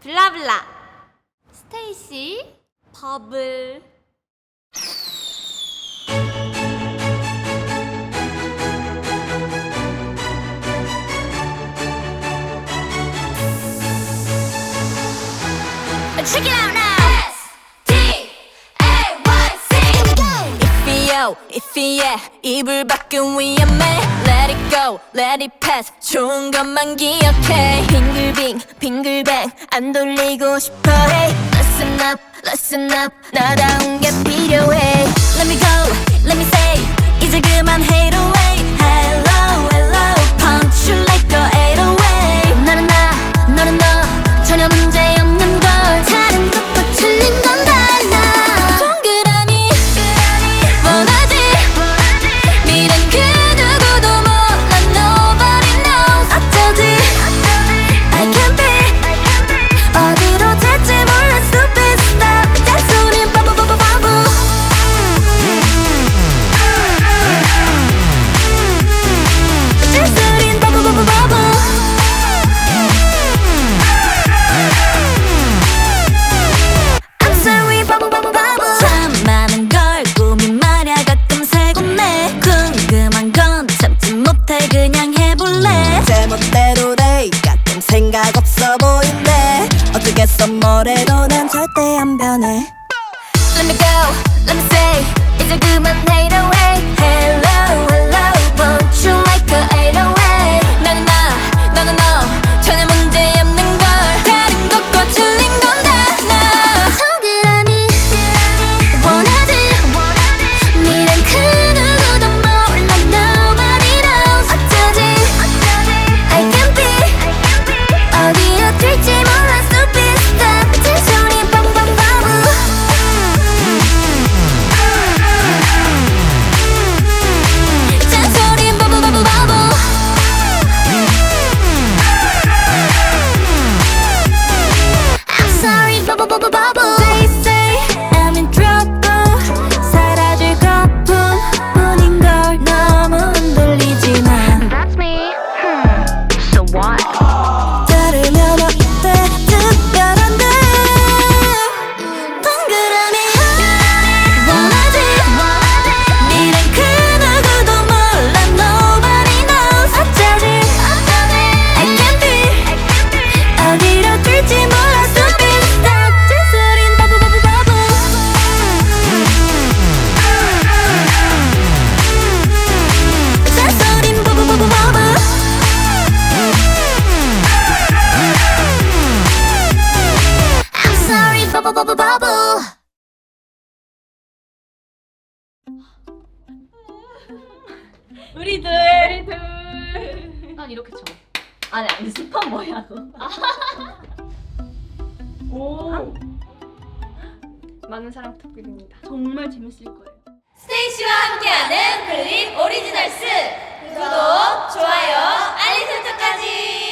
블라블라 스테이씨 버블. Check it out now. STAYC. If yeah, 이불 밖은 위험해. Let it go, let it pass. 좋은 것만 기억해. 빙글빙, 빙글뱅 안 돌리고 싶어. Hey, listen up. 나다운 게 필요해. Let me go, let me say. 이제 그만 hate away. Hello, hello. Punch you like a 808. 나는 나, 너는 너. 전혀 문제 없는 걸. 다른 것과 틀린 건 달라. 동그라미 원하지. 미련 그 누구도 몰라. Nobody knows. 어쩌지 I can't be. 어디로 될지 몰라. Stupid stuff. 잔소리는 바보. 잔소리는 바보. I'm sorry 바보. 참 많은 걸 고민 말야 가끔 세곤해. 궁금한 건 참지 못해 그냥 해볼래. 제멋대로래. 가끔 생각 없어 보이네. 어쩌겠어 뭐래도 난 절대 안 변해. Let me go, let me say. 이제 그만 hate away. Hello, hello. Won't you like a 808. 나는 나, 너는 너. 전혀 문제 없는 걸. 다른 것과 틀린 건 달라. 동그라미 원하지. 미련 그 누구도 몰라. Nobody knows. 어쩌지 I can't be. 어디로 튈지 몰라. Stupid stuff. 잔소리 바보. 잔소리 바보. I'm sorry 바보. They say I'm in trouble. 사라질 거뿐인 걸 너무 흔들리지만 That's me. So what? 들으면 어때 특별한데. 동그라미 원하지. 미련 그 누구도 몰라. Nobody knows. 어쩌지 I can't be. 어디로 튈지 몰라. Stupid stuff. 잔소린 바보. 잔소린 바보. I'm sorry 바보. 우리들 난 이렇게 쳐. 아니 스판 뭐야 너. 오 많은 사랑 부탁드립니다. 정말 재밌을 거예요. 스테이씨와 함께하는 블립 오리지널스. 구독, 좋아요, 알림 설정까지.